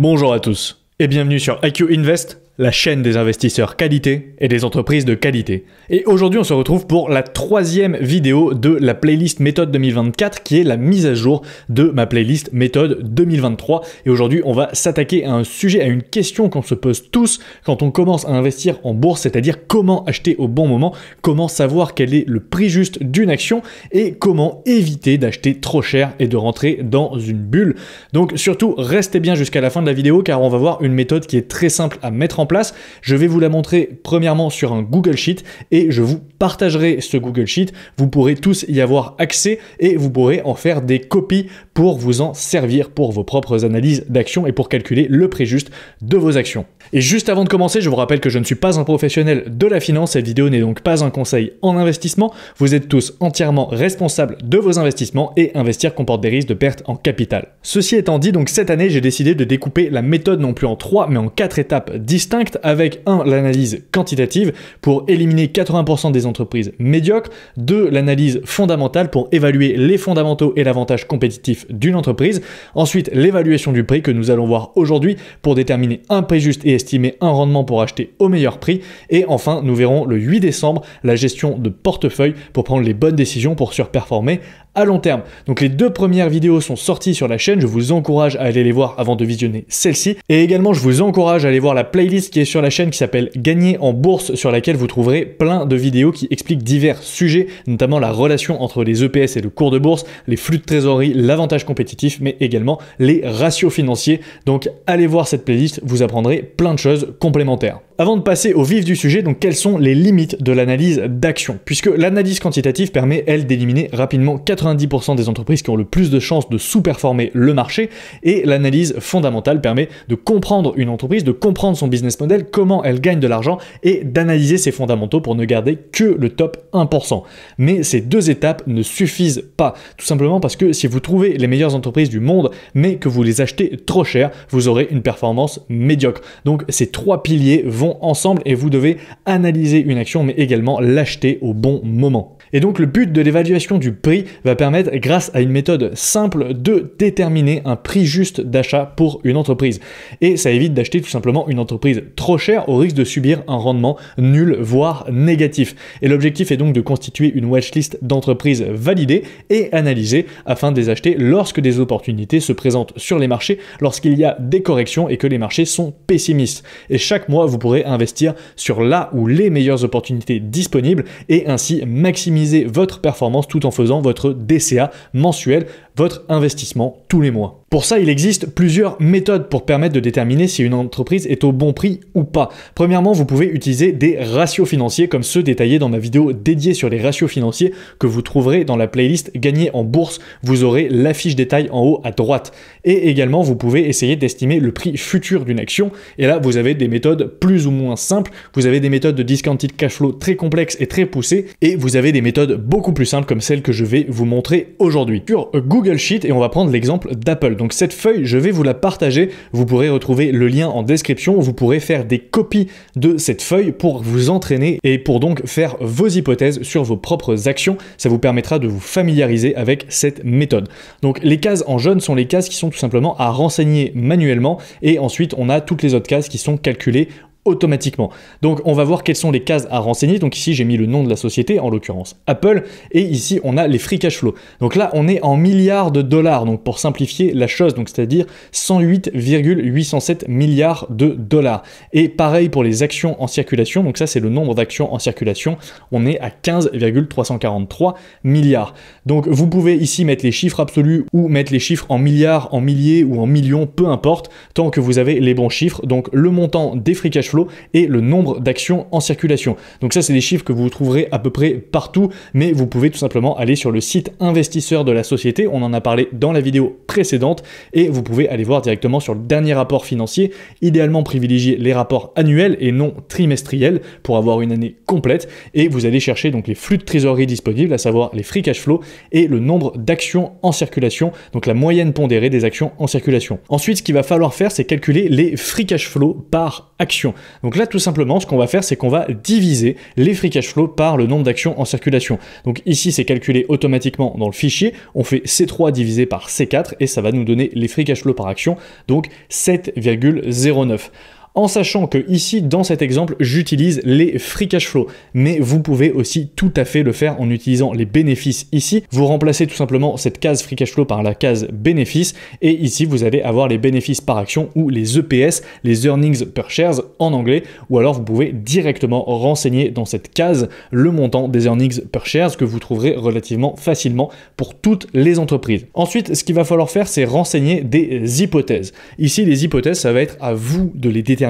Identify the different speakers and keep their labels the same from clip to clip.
Speaker 1: Bonjour à tous et bienvenue sur IQ Invest, la chaîne des investisseurs qualité et des entreprises de qualité. Et aujourd'hui, on se retrouve pour la troisième vidéo de la playlist méthode 2024 qui est la mise à jour de ma playlist méthode 2023. Et aujourd'hui, on va s'attaquer à un sujet, à une question qu'on se pose tous quand on commence à investir en bourse, c'est-à-dire comment acheter au bon moment, comment savoir quel est le prix juste d'une action et comment éviter d'acheter trop cher et de rentrer dans une bulle. Donc surtout, restez bien jusqu'à la fin de la vidéo car on va voir une méthode qui est très simple à mettre en place. Je vais vous la montrer premièrement sur un Google Sheet et je vous partagerai ce Google Sheet. Vous pourrez tous y avoir accès et vous pourrez en faire des copies pour vous en servir pour vos propres analyses d'actions et pour calculer le prix juste de vos actions. Et juste avant de commencer, je vous rappelle que je ne suis pas un professionnel de la finance. Cette vidéo n'est donc pas un conseil en investissement. Vous êtes tous entièrement responsables de vos investissements et investir comporte des risques de perte en capital. Ceci étant dit, donc cette année, j'ai décidé de découper la méthode non plus en 3 mais en 4 étapes distinctes avec 1. L'analyse quantitative pour éliminer 80% des entreprises médiocres, 2. L'analyse fondamentale pour évaluer les fondamentaux et l'avantage compétitif d'une entreprise, ensuite l'évaluation du prix que nous allons voir aujourd'hui pour déterminer un prix juste et estimer un rendement pour acheter au meilleur prix, et enfin nous verrons le 8 décembre la gestion de portefeuille pour prendre les bonnes décisions pour surperformer à long terme. Donc les deux premières vidéos sont sorties sur la chaîne, je vous encourage à aller les voir avant de visionner celle-ci, et également je vous encourage à aller voir la playlist qui est sur la chaîne qui s'appelle Gagner en bourse, sur laquelle vous trouverez plein de vidéos qui expliquent divers sujets, notamment la relation entre les EPS et le cours de bourse, les flux de trésorerie, l'avantage compétitif, mais également les ratios financiers. Donc allez voir cette playlist, vous apprendrez plein de choses complémentaires. Avant de passer au vif du sujet, donc quelles sont les limites de l'analyse d'action? Puisque l'analyse quantitative permet, elle, d'éliminer rapidement 90% des entreprises qui ont le plus de chances de sous-performer le marché, et l'analyse fondamentale permet de comprendre une entreprise, de comprendre son business model, comment elle gagne de l'argent, et d'analyser ses fondamentaux pour ne garder que le top 1%. Mais ces deux étapes ne suffisent pas, tout simplement parce que si vous trouvez les meilleures entreprises du monde, mais que vous les achetez trop cher, vous aurez une performance médiocre. Donc ces trois piliers vont ensemble et vous devez analyser une action mais également l'acheter au bon moment. Et donc le but de l'évaluation du prix va permettre, grâce à une méthode simple, de déterminer un prix juste d'achat pour une entreprise. Et ça évite d'acheter tout simplement une entreprise trop chère au risque de subir un rendement nul, voire négatif. Et l'objectif est donc de constituer une watchlist d'entreprises validées et analysées afin de les acheter lorsque des opportunités se présentent sur les marchés, lorsqu'il y a des corrections et que les marchés sont pessimistes. Et chaque mois, vous pourrez investir sur là où les meilleures opportunités disponibles et ainsi maximiser votre performance tout en faisant votre DCA mensuel, votre investissement tous les mois. Pour ça, il existe plusieurs méthodes pour permettre de déterminer si une entreprise est au bon prix ou pas. Premièrement, vous pouvez utiliser des ratios financiers comme ceux détaillés dans ma vidéo dédiée sur les ratios financiers que vous trouverez dans la playlist Gagner en bourse. Vous aurez la fiche détail en haut à droite. Et également, vous pouvez essayer d'estimer le prix futur d'une action. Et là, vous avez des méthodes plus ou moins simples. Vous avez des méthodes de discounted cash flow très complexes et très poussées. Et vous avez des méthodes beaucoup plus simples comme celle que je vais vous montrer aujourd'hui. Sur Google Sheet, et on va prendre l'exemple d'Apple. Donc cette feuille, je vais vous la partager. Vous pourrez retrouver le lien en description. Vous pourrez faire des copies de cette feuille pour vous entraîner et pour donc faire vos hypothèses sur vos propres actions. Ça vous permettra de vous familiariser avec cette méthode. Donc les cases en jaune sont les cases qui sont tout simplement à renseigner manuellement, et ensuite on a toutes les autres cases qui sont calculées automatiquement. Donc on va voir quelles sont les cases à renseigner. Donc ici j'ai mis le nom de la société, en l'occurrence Apple, et ici on a les free cash flow. Donc là on est en milliards de dollars, donc pour simplifier la chose, donc c'est-à-dire 108,807 milliards de dollars. Et pareil pour les actions en circulation, donc ça c'est le nombre d'actions en circulation, on est à 15,343 milliards. Donc vous pouvez ici mettre les chiffres absolus ou mettre les chiffres en milliards, en milliers ou en millions, peu importe, tant que vous avez les bons chiffres. Donc le montant des free cash flow et le nombre d'actions en circulation. Donc ça, c'est des chiffres que vous trouverez à peu près partout, mais vous pouvez tout simplement aller sur le site investisseur de la société, on en a parlé dans la vidéo précédente, et vous pouvez aller voir directement sur le dernier rapport financier. Idéalement, privilégier les rapports annuels et non trimestriels pour avoir une année complète, et vous allez chercher donc les flux de trésorerie disponibles, à savoir les free cash flow et le nombre d'actions en circulation, donc la moyenne pondérée des actions en circulation. Ensuite, ce qu'il va falloir faire, c'est calculer les free cash flow par actions. Donc là, tout simplement, ce qu'on va faire, c'est qu'on va diviser les free cash flow par le nombre d'actions en circulation. Donc ici, c'est calculé automatiquement dans le fichier. On fait C3 divisé par C4 et ça va nous donner les free cash flow par action, donc 7,09. En sachant que ici, dans cet exemple, j'utilise les free cash flow, mais vous pouvez aussi tout à fait le faire en utilisant les bénéfices ici. Vous remplacez tout simplement cette case free cash flow par la case bénéfices, et ici, vous allez avoir les bénéfices par action ou les EPS, les earnings per shares en anglais, ou alors vous pouvez directement renseigner dans cette case le montant des earnings per shares que vous trouverez relativement facilement pour toutes les entreprises. Ensuite, ce qu'il va falloir faire, c'est renseigner des hypothèses. Ici, les hypothèses, ça va être à vous de les déterminer.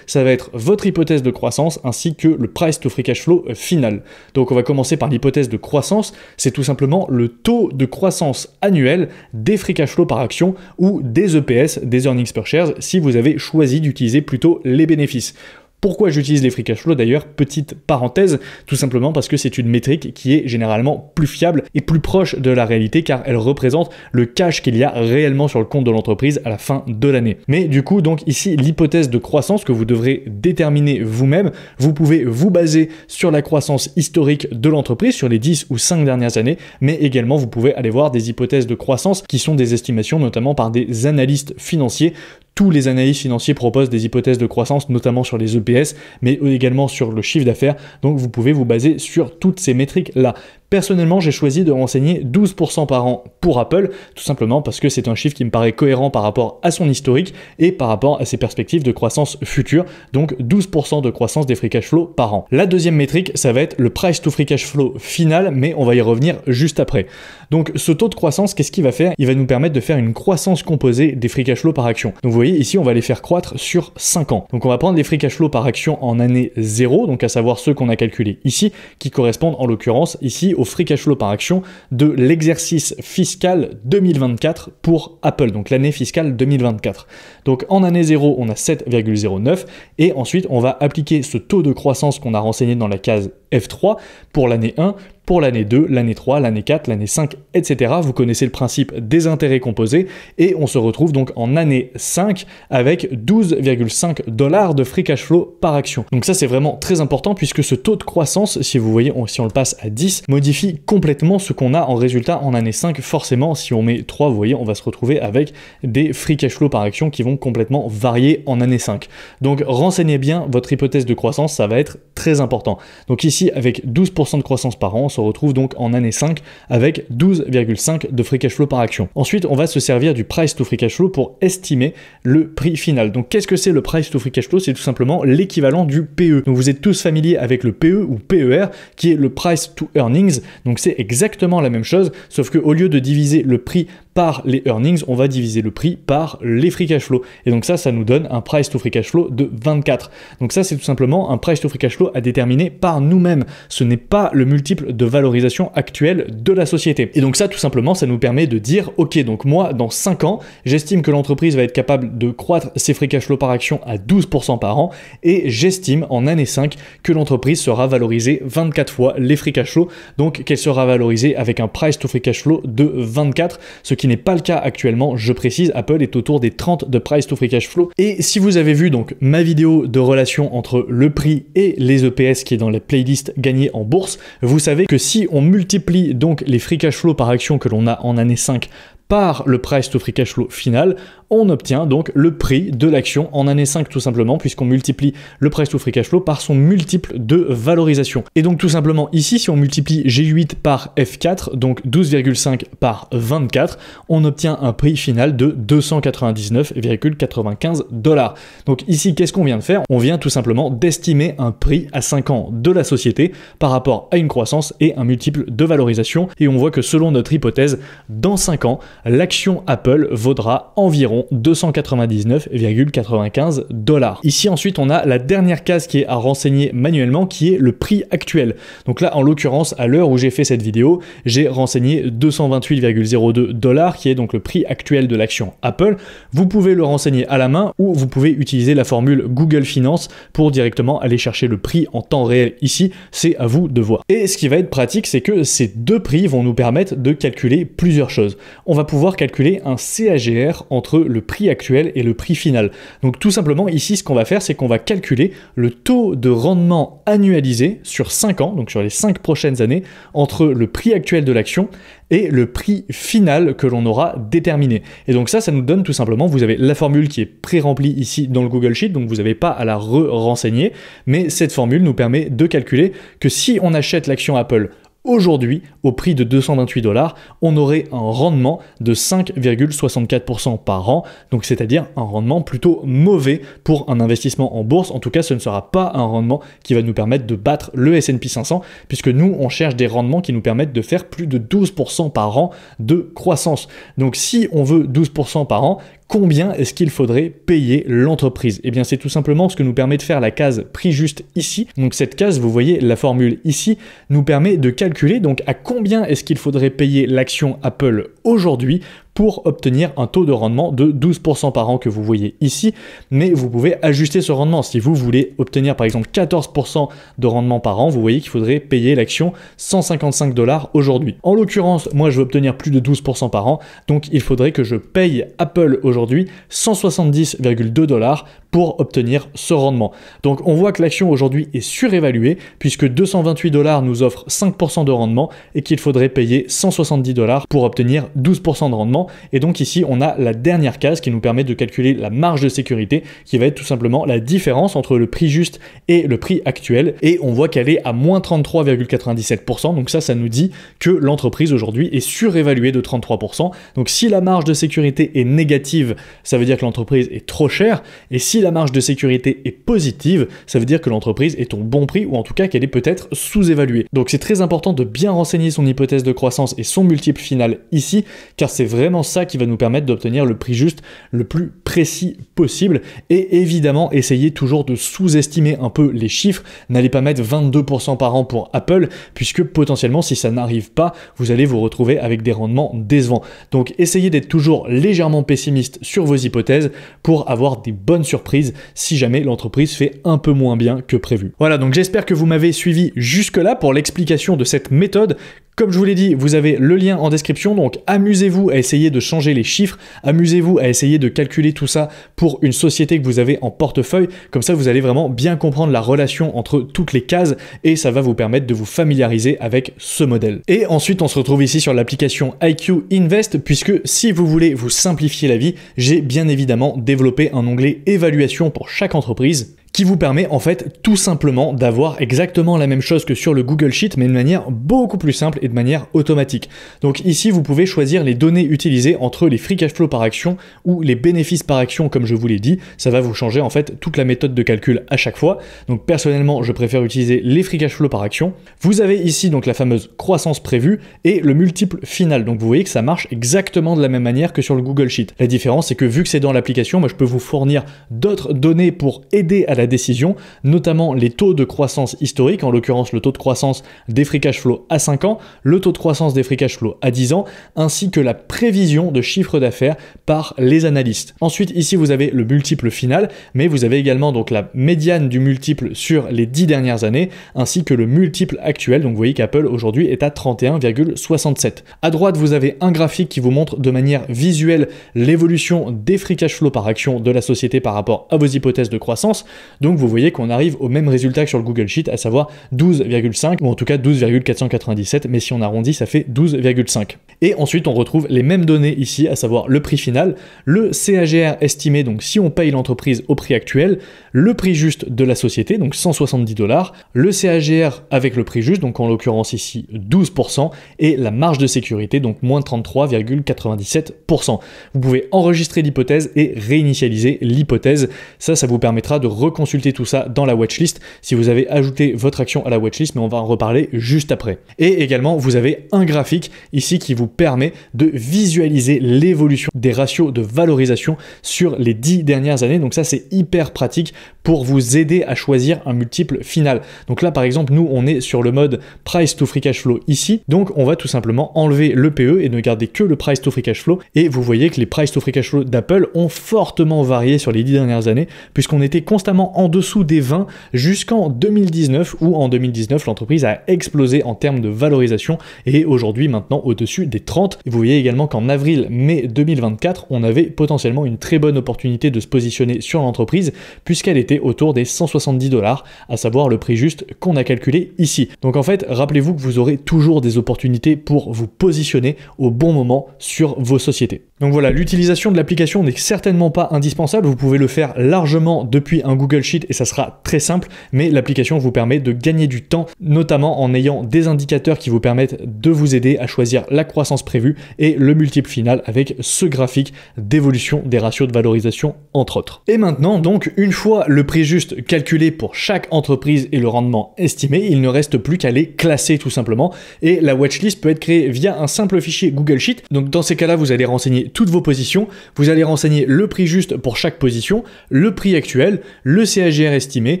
Speaker 1: Ça va être votre hypothèse de croissance ainsi que le price to free cash flow final. Donc on va commencer par l'hypothèse de croissance, c'est tout simplement le taux de croissance annuel des free cash flow par action ou des EPS, des earnings per shares, si vous avez choisi d'utiliser plutôt les bénéfices. Pourquoi j'utilise les free cash flow d'ailleurs, petite parenthèse, tout simplement parce que c'est une métrique qui est généralement plus fiable et plus proche de la réalité car elle représente le cash qu'il y a réellement sur le compte de l'entreprise à la fin de l'année. Mais du coup, donc ici, l'hypothèse de croissance que vous devrez déterminer vous-même, vous pouvez vous baser sur la croissance historique de l'entreprise sur les 10 ou 5 dernières années, mais également vous pouvez aller voir des hypothèses de croissance qui sont des estimations notamment par des analystes financiers. Tous les analystes financiers proposent des hypothèses de croissance, notamment sur les EPS, mais également sur le chiffre d'affaires. Donc vous pouvez vous baser sur toutes ces métriques-là. Personnellement, j'ai choisi de renseigner 12% par an pour Apple, tout simplement parce que c'est un chiffre qui me paraît cohérent par rapport à son historique et par rapport à ses perspectives de croissance future, donc 12% de croissance des free cash flow par an. La deuxième métrique, ça va être le price to free cash flow final, mais on va y revenir juste après. Donc ce taux de croissance, qu'est-ce qu'il va faire? Il va nous permettre de faire une croissance composée des free cash flow par action. Donc vous voyez, ici, on va les faire croître sur 5 ans. Donc on va prendre les free cash flow par action en année 0, donc à savoir ceux qu'on a calculés ici, qui correspondent en l'occurrence ici au free cash flow par action de l'exercice fiscal 2024 pour Apple, donc l'année fiscale 2024. Donc en année 0, on a 7,09 et ensuite on va appliquer ce taux de croissance qu'on a renseigné dans la case F3 pour l'année 1, pour l'année 2, l'année 3, l'année 4, l'année 5, etc. Vous connaissez le principe des intérêts composés et on se retrouve donc en année 5 avec 12,5 $ de free cash flow par action. Donc ça c'est vraiment très important puisque ce taux de croissance, si vous voyez, si on le passe à 10, modifie complètement ce qu'on a en résultat en année 5. Forcément, si on met 3, vous voyez, on va se retrouver avec des free cash flow par action qui vont complètement varier en année 5. Donc renseignez bien votre hypothèse de croissance, ça va être très important. Donc ici, avec 12% de croissance par an, on se retrouve donc en année 5 avec 12,5 de free cash flow par action. Ensuite, on va se servir du price to free cash flow pour estimer le prix final. Donc qu'est-ce que c'est le price to free cash flow? C'est tout simplement l'équivalent du PE. Donc vous êtes tous familiers avec le PE ou PER qui est le price to earnings. Donc c'est exactement la même chose, sauf qu'au lieu de diviser le prix par les earnings, on va diviser le prix par les free cash flow. Et donc ça nous donne un price to free cash flow de 24. Donc ça, c'est tout simplement un price to free cash flow à déterminer par nous-mêmes. Ce n'est pas le multiple de valorisation actuelle de la société. Et donc ça, tout simplement, ça nous permet de dire, ok, donc moi, dans 5 ans, j'estime que l'entreprise va être capable de croître ses free cash flow par action à 12% par an, et j'estime en année 5 que l'entreprise sera valorisée 24 fois les free cash flow, donc qu'elle sera valorisée avec un price to free cash flow de 24, ce qui n'est pas le cas actuellement, je précise. Apple est autour des 30 de price to free cash flow. Et si vous avez vu donc ma vidéo de relation entre le prix et les EPS qui est dans la playlist gagnée en bourse, vous savez que si on multiplie donc les free cash flow par action que l'on a en année 5 par le price to free cash flow final, on obtient donc le prix de l'action en année 5 tout simplement, puisqu'on multiplie le price to free cash flow par son multiple de valorisation. Et donc tout simplement ici, si on multiplie G8 par F4, donc 12,5 par 24, on obtient un prix final de 299,95 $. Donc ici, qu'est-ce qu'on vient de faire? On vient tout simplement d'estimer un prix à 5 ans de la société par rapport à une croissance et un multiple de valorisation. Et on voit que selon notre hypothèse, dans 5 ans, l'action Apple vaudra environ 299,95 $. Ici ensuite on a la dernière case qui est à renseigner manuellement, qui est le prix actuel. Donc là en l'occurrence, à l'heure où j'ai fait cette vidéo, j'ai renseigné 228,02 $, qui est donc le prix actuel de l'action Apple. Vous pouvez le renseigner à la main ou vous pouvez utiliser la formule Google Finance pour directement aller chercher le prix en temps réel ici, c'est à vous de voir. Et ce qui va être pratique, c'est que ces deux prix vont nous permettre de calculer plusieurs choses. On va pouvoir pouvoir calculer un CAGR entre le prix actuel et le prix final. Donc tout simplement ici ce qu'on va faire, c'est qu'on va calculer le taux de rendement annualisé sur 5 ans, donc sur les 5 prochaines années, entre le prix actuel de l'action et le prix final que l'on aura déterminé. Et donc ça nous donne tout simplement, vous avez la formule qui est pré-remplie ici dans le Google Sheet, donc vous n'avez pas à la renseigner, mais cette formule nous permet de calculer que si on achète l'action Apple aujourd'hui, au prix de 228 $, on aurait un rendement de 5,64% par an, donc c'est-à-dire un rendement plutôt mauvais pour un investissement en bourse. En tout cas, ce ne sera pas un rendement qui va nous permettre de battre le S&P 500, puisque nous, on cherche des rendements qui nous permettent de faire plus de 12% par an de croissance. Donc si on veut 12% par an, combien est-ce qu'il faudrait payer l'entreprise? Eh bien, c'est tout simplement ce que nous permet de faire la case prix juste ici. Donc cette case, vous voyez la formule ici, nous permet de calculer donc à combien est-ce qu'il faudrait payer l'action Apple aujourd'hui pour obtenir un taux de rendement de 12% par an que vous voyez ici, mais vous pouvez ajuster ce rendement. Si vous voulez obtenir par exemple 14% de rendement par an, vous voyez qu'il faudrait payer l'action 155 $ aujourd'hui. En l'occurrence, moi je veux obtenir plus de 12% par an, donc il faudrait que je paye Apple aujourd'hui 170,2 $ pour obtenir ce rendement. Donc on voit que l'action aujourd'hui est surévaluée puisque 228 $ nous offre 5% de rendement et qu'il faudrait payer 170 $ pour obtenir 12% de rendement. Et donc ici on a la dernière case qui nous permet de calculer la marge de sécurité qui va être tout simplement la différence entre le prix juste et le prix actuel, et on voit qu'elle est à moins 33,97%. donc ça nous dit que l'entreprise aujourd'hui est surévaluée de 33%. Donc si la marge de sécurité est négative, ça veut dire que l'entreprise est trop chère, et si la marge de sécurité est positive, ça veut dire que l'entreprise est au bon prix, ou en tout cas qu'elle est peut-être sous-évaluée. Donc c'est très important de bien renseigner son hypothèse de croissance et son multiple final ici, car c'est vraiment ça qui va nous permettre d'obtenir le prix juste le plus précis possible. Et évidemment, essayez toujours de sous-estimer un peu les chiffres. N'allez pas mettre 22% par an pour Apple, puisque potentiellement, si ça n'arrive pas, vous allez vous retrouver avec des rendements décevants. Donc essayez d'être toujours légèrement pessimiste sur vos hypothèses pour avoir des bonnes surprises si jamais l'entreprise fait un peu moins bien que prévu. Voilà, donc j'espère que vous m'avez suivi jusque-là pour l'explication de cette méthode. Comme je vous l'ai dit, vous avez le lien en description, donc amusez-vous à essayer de changer les chiffres, amusez-vous à essayer de calculer tout ça pour une société que vous avez en portefeuille, comme ça vous allez vraiment bien comprendre la relation entre toutes les cases et ça va vous permettre de vous familiariser avec ce modèle. Et ensuite on se retrouve ici sur l'application IQ Invest, puisque si vous voulez vous simplifier la vie, j'ai bien évidemment développé un onglet évaluation pour chaque entreprise, qui vous permet en fait tout simplement d'avoir exactement la même chose que sur le Google Sheet, mais de manière beaucoup plus simple et de manière automatique. Donc ici, vous pouvez choisir les données utilisées entre les free cash flow par action ou les bénéfices par action, comme je vous l'ai dit. Ça va vous changer en fait toute la méthode de calcul à chaque fois. Donc personnellement, je préfère utiliser les free cash flow par action. Vous avez ici donc la fameuse croissance prévue et le multiple final. Donc vous voyez que ça marche exactement de la même manière que sur le Google Sheet. La différence, c'est que vu que c'est dans l'application, moi je peux vous fournir d'autres données pour aider à la décision, notamment les taux de croissance historiques, en l'occurrence le taux de croissance des free cash flow à 5 ans, le taux de croissance des free cash flow à 10 ans, ainsi que la prévision de chiffre d'affaires par les analystes. Ensuite, ici, vous avez le multiple final, mais vous avez également donc la médiane du multiple sur les 10 dernières années, ainsi que le multiple actuel. Donc vous voyez qu'Apple aujourd'hui est à 31,67. À droite, vous avez un graphique qui vous montre de manière visuelle l'évolution des free cash flow par action de la société par rapport à vos hypothèses de croissance. Donc vous voyez qu'on arrive au même résultat que sur le Google Sheet, à savoir 12,5 ou en tout cas 12,497, mais si on arrondit, ça fait 12,5. Et ensuite, on retrouve les mêmes données ici, à savoir le prix final, le CAGR estimé, donc si on paye l'entreprise au prix actuel, le prix juste de la société, donc 170 $, le CAGR avec le prix juste, donc en l'occurrence ici 12%, et la marge de sécurité, donc moins 33,97%. Vous pouvez enregistrer l'hypothèse et réinitialiser l'hypothèse. Ça vous permettra de reconsulter tout ça dans la watchlist si vous avez ajouté votre action à la watchlist, mais on va en reparler juste après. Et également, vous avez un graphique ici qui vous permet de visualiser l'évolution des ratios de valorisation sur les 10 dernières années. Donc ça, c'est hyper pratique pour vous aider à choisir un multiple final. Donc là, par exemple, nous, on est sur le mode Price to Free Cash Flow ici. Donc, on va tout simplement enlever le PE et ne garder que le Price to Free Cash Flow. Et vous voyez que les Price to Free Cash Flow d'Apple ont fortement varié sur les 10 dernières années, puisqu'on était constamment en dessous des 20 jusqu'en 2019, où en 2019, l'entreprise a explosé en termes de valorisation et aujourd'hui, maintenant, au-dessus des 30. Et vous voyez également qu'en avril-mai 2024, on avait potentiellement une très bonne opportunité de se positionner sur l'entreprise, puisqu'elle était autour des 170 $, à savoir le prix juste qu'on a calculé ici. Donc en fait, rappelez-vous que vous aurez toujours des opportunités pour vous positionner au bon moment sur vos sociétés. Donc voilà, l'utilisation de l'application n'est certainement pas indispensable, vous pouvez le faire largement depuis un Google Sheet et ça sera très simple, mais l'application vous permet de gagner du temps, notamment en ayant des indicateurs qui vous permettent de vous aider à choisir la croissance prévue et le multiple final avec ce graphique d'évolution des ratios de valorisation entre autres. Et maintenant, donc, une fois le prix juste calculé pour chaque entreprise et le rendement estimé, il ne reste plus qu'à les classer tout simplement et la watchlist peut être créée via un simple fichier Google Sheet. Donc dans ces cas-là, vous allez renseigner toutes vos positions, vous allez renseigner le prix juste pour chaque position, le prix actuel, le CAGR estimé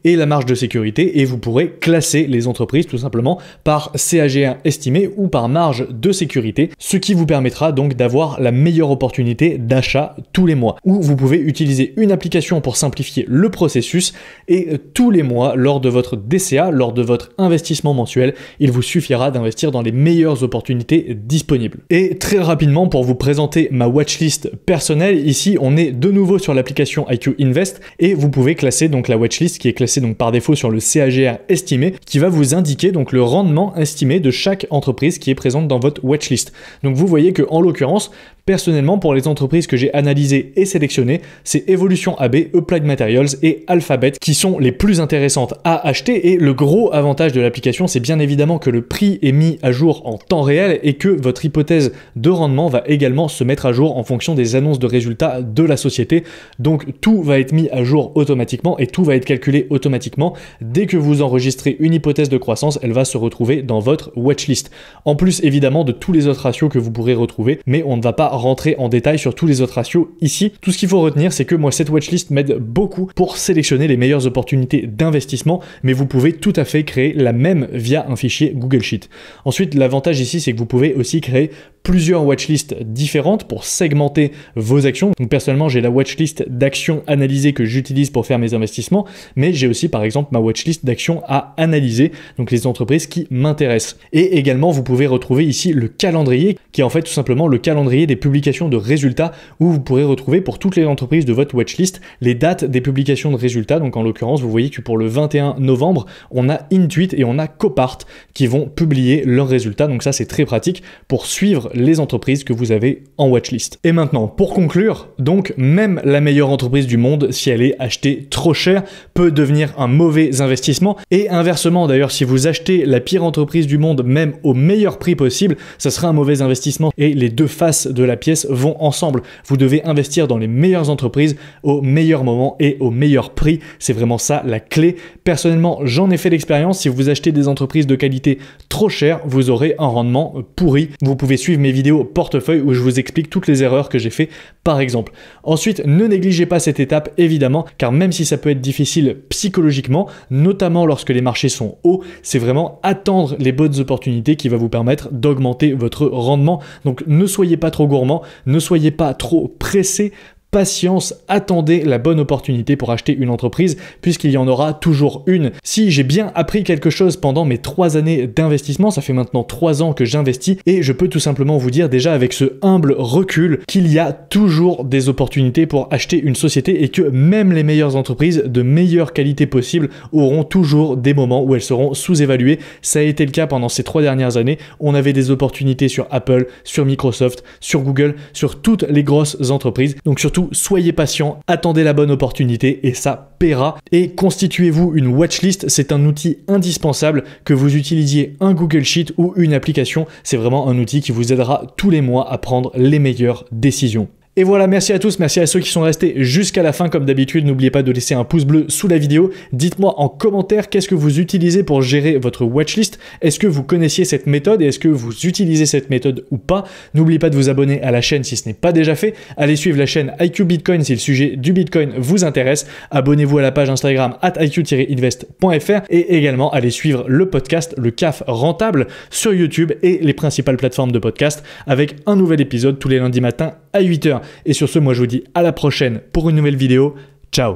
Speaker 1: et la marge de sécurité et vous pourrez classer les entreprises tout simplement par CAGR estimé ou par marge de sécurité, ce qui vous permettra donc d'avoir la meilleure opportunité d'achat tous les mois. Ou vous pouvez utiliser une application pour simplifier le processus et tous les mois lors de votre DCA, lors de votre investissement mensuel, il vous suffira d'investir dans les meilleures opportunités disponibles. Et très rapidement, pour vous présenter ma watchlist personnelle, ici on est de nouveau sur l'application IQ Invest et vous pouvez classer donc la watchlist qui est classée donc par défaut sur le CAGR estimé qui va vous indiquer donc le rendement estimé de chaque entreprise qui est présente dans votre watchlist. Donc vous voyez que en l'occurrence, personnellement, pour les entreprises que j'ai analysées et sélectionnées, c'est Evolution AB, Applied Materials et Alphabet qui sont les plus intéressantes à acheter. Et le gros avantage de l'application, c'est bien évidemment que le prix est mis à jour en temps réel et que votre hypothèse de rendement va également se mettre à jour en fonction des annonces de résultats de la société. Donc tout va être mis à jour automatiquement et tout va être calculé automatiquement. Dès que vous enregistrez une hypothèse de croissance, elle va se retrouver dans votre watchlist. En plus évidemment de tous les autres ratios que vous pourrez retrouver, mais on ne va pas rentrer en détail sur tous les autres ratios ici. Tout ce qu'il faut retenir, c'est que moi cette watchlist m'aide beaucoup pour sélectionner les meilleures opportunités d'investissement, mais vous pouvez tout à fait créer la même via un fichier Google Sheet. Ensuite, l'avantage ici, c'est que vous pouvez aussi créer plusieurs watchlists différentes pour segmenter vos actions. Donc personnellement, j'ai la watchlist d'actions analysées que j'utilise pour faire mes investissements, mais j'ai aussi par exemple ma watchlist d'actions à analyser, donc les entreprises qui m'intéressent. Et également, vous pouvez retrouver ici le calendrier, qui est en fait tout simplement le calendrier des publications de résultats, où vous pourrez retrouver pour toutes les entreprises de votre watchlist les dates des publications de résultats. Donc en l'occurrence, vous voyez que pour le 21 novembre, on a Intuit et on a Copart qui vont publier leurs résultats. Donc ça, c'est très pratique pour suivre les entreprises que vous avez en watchlist. Et maintenant, pour conclure, donc même la meilleure entreprise du monde, si elle est achetée trop cher, peut devenir un mauvais investissement. Et inversement, d'ailleurs, si vous achetez la pire entreprise du monde, même au meilleur prix possible, ça sera un mauvais investissement. Et les deux faces de la pièce vont ensemble. Vous devez investir dans les meilleures entreprises au meilleur moment et au meilleur prix. C'est vraiment ça la clé. Personnellement, j'en ai fait l'expérience. Si vous achetez des entreprises de qualité trop chères, vous aurez un rendement pourri. Vous pouvez suivre mes vidéos portefeuille où je vous explique toutes les erreurs que j'ai fait par exemple. Ensuite, ne négligez pas cette étape évidemment, car même si ça peut être difficile psychologiquement, notamment lorsque les marchés sont hauts, c'est vraiment attendre les bonnes opportunités qui va vous permettre d'augmenter votre rendement. Donc ne soyez pas trop gourmand, ne soyez pas trop pressé. Patience, attendez la bonne opportunité pour acheter une entreprise puisqu'il y en aura toujours une. Si j'ai bien appris quelque chose pendant mes 3 années d'investissement, ça fait maintenant 3 ans que j'investis et je peux tout simplement vous dire déjà avec ce humble recul qu'il y a toujours des opportunités pour acheter une société et que même les meilleures entreprises de meilleure qualité possible auront toujours des moments où elles seront sous-évaluées. Ça a été le cas pendant ces 3 dernières années. On avait des opportunités sur Apple, sur Microsoft, sur Google, sur toutes les grosses entreprises. Donc surtout, soyez patient, attendez la bonne opportunité et ça paiera. Et constituez-vous une watchlist, c'est un outil indispensable, que vous utilisiez un Google Sheet ou une application. C'est vraiment un outil qui vous aidera tous les mois à prendre les meilleures décisions. Et voilà, merci à tous, merci à ceux qui sont restés jusqu'à la fin comme d'habitude. N'oubliez pas de laisser un pouce bleu sous la vidéo. Dites-moi en commentaire qu'est-ce que vous utilisez pour gérer votre watchlist. Est-ce que vous connaissiez cette méthode et est-ce que vous utilisez cette méthode ou pas? N'oubliez pas de vous abonner à la chaîne si ce n'est pas déjà fait. Allez suivre la chaîne IQ Bitcoin si le sujet du Bitcoin vous intéresse. Abonnez-vous à la page Instagram @iq-invest.fr et également allez suivre le podcast Le CAF Rentable sur YouTube et les principales plateformes de podcast avec un nouvel épisode tous les lundis matins à 8h. Et sur ce, moi je vous dis à la prochaine pour une nouvelle vidéo. Ciao!